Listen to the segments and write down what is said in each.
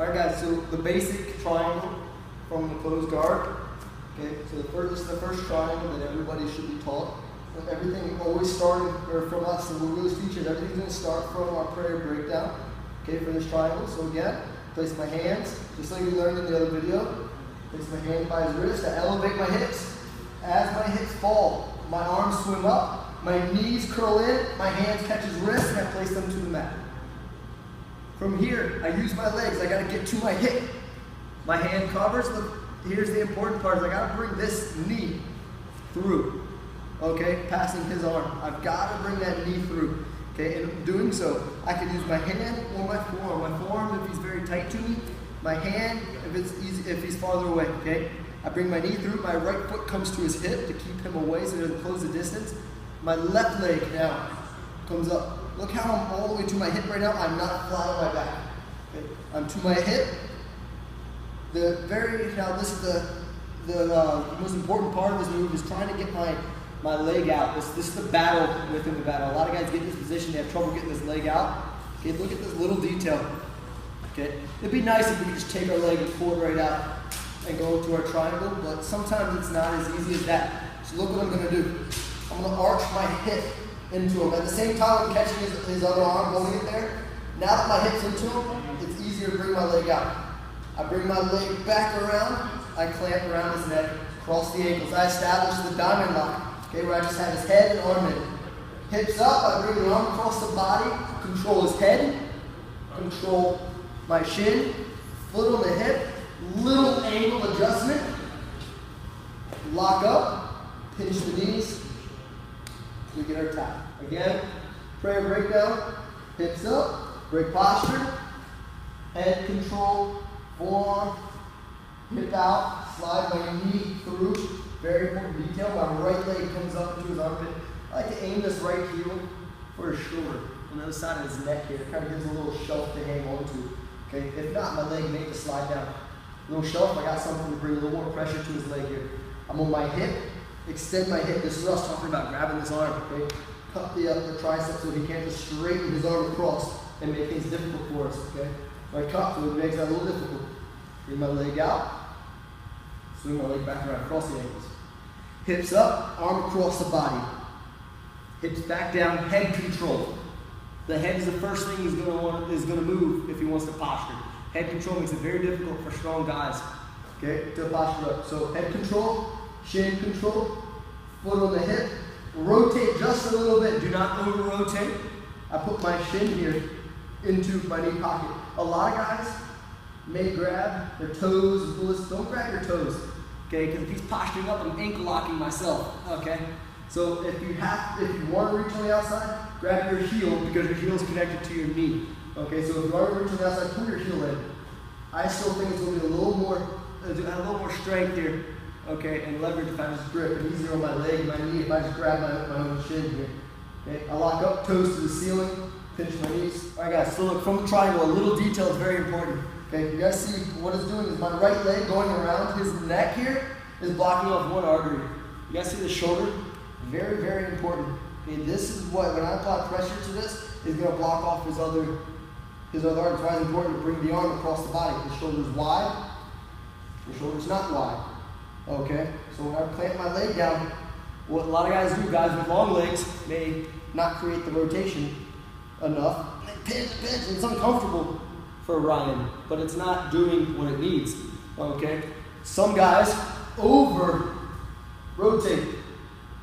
Alright guys, so the basic triangle from the closed guard. Okay, so this is the first triangle that everybody should be taught. And everything always starting from us, and we'll really teach it. Everything's going to start from our prayer breakdown. Okay, for this triangle. So again, place my hands, just like we learned in the other video. Place my hand by his wrist. I elevate my hips. As my hips fall, my arms swim up, my knees curl in, my hands catch his wrist, and I place them to the mat. From here, I use my legs. I got to get to my hip. My hand covers. Look, here's the important part: is I got to bring this knee through. Okay, passing his arm. I've got to bring that knee through. Okay, and doing so, I can use my hand or my forearm. My forearm if he's very tight to me. My hand if it's easy, if he's farther away. Okay, I bring my knee through. My right foot comes to his hip to keep him away so he doesn't close the distance. My left leg now comes up. Look how I'm all the way to my hip right now. I'm not flat on my back. Okay, I'm to my hip. Now this is the most important part of this move is trying to get my leg out. This is the battle within the battle. A lot of guys get in this position, they have trouble getting this leg out. Okay, look at this little detail. Okay, it'd be nice if we could just take our leg and pull it right out and go to our triangle, but sometimes it's not as easy as that. So look what I'm going to do. I'm going to arch my hip into him. At the same time I'm catching his other arm, going in there. Now that my hip's into him, it's easier to bring my leg out. I bring my leg back around, I clamp around his neck, cross the ankles. I establish the diamond lock, okay, where I just have his head and arm in. Hips up, I bring the arm across the body, control his head, control my shin, foot on the hip, little angle adjustment, lock up, pinch the knees, we get our tap. Again, prayer breakdown, hips up, break posture, head control, forearm, hip out, slide my knee through. Very important detail. My right leg comes up into his armpit. I like to aim this right heel for his shoulder on the other side of his neck here. It kind of gives a little shelf to hang on to. Okay, if not, my leg may just slide down. A little shelf, I got something to bring a little more pressure to his leg here. I'm on my hip, extend my hip. This is what I was talking about, grabbing this arm. Okay, cut the tricep so he can't just straighten his arm across and make things difficult for us. Okay, my cup so it makes that a little difficult. Bring my leg out, swing my leg back around, cross the ankles. Hips up, arm across the body. Hips back down, head control. The head is the first thing he's going to move if he wants to posture. Head control makes it very difficult for strong guys, okay, to posture up. So head control, shin control, foot on the hip. Rotate just a little bit. Do not over rotate. I put my shin here into my knee pocket. A lot of guys may grab their toes and pull this. Don't grab your toes, okay? Because if he's posturing up, I'm ankle locking myself, okay? So if you want to reach on the outside, grab your heel because your heel is connected to your knee, okay? So if you want to reach on the outside, pull your heel in. I still think it's going to be a little more strength here, okay, and leverage if I just grip, and easier on my leg and my knee if I just grab my own shin here. Okay, I lock up, toes to the ceiling, pinch my knees. All right, guys. So look, from the triangle, a little detail is very important. Okay, you guys see what it's doing is my right leg going around his neck here is blocking off one artery. You guys see the shoulder? Very, very important. Okay, this is what, when I apply pressure to this, is going to block off his other artery. That's why it's important to bring the arm across the body. The shoulder's wide, the shoulder's not wide. Okay, so when I plant my leg down, what a lot of guys do, guys with long legs, may not create the rotation enough. They pinch, and it's uncomfortable for Ryan, but it's not doing what it needs, okay? Some guys over-rotate.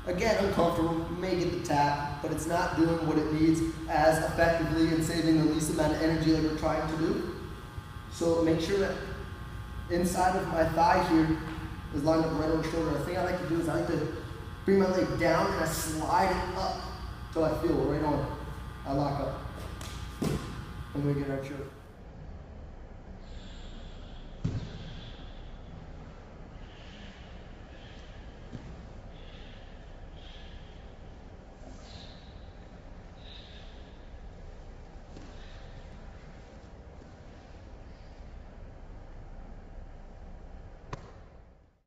Again, uncomfortable, may get the tap, but it's not doing what it needs as effectively and saving the least amount of energy that we're trying to do. So make sure that inside of my thigh here is lined up right on the shoulder. The thing I like to do is I like to bring my leg down and I slide it up till I feel it right on. I lock up. And we get our choke.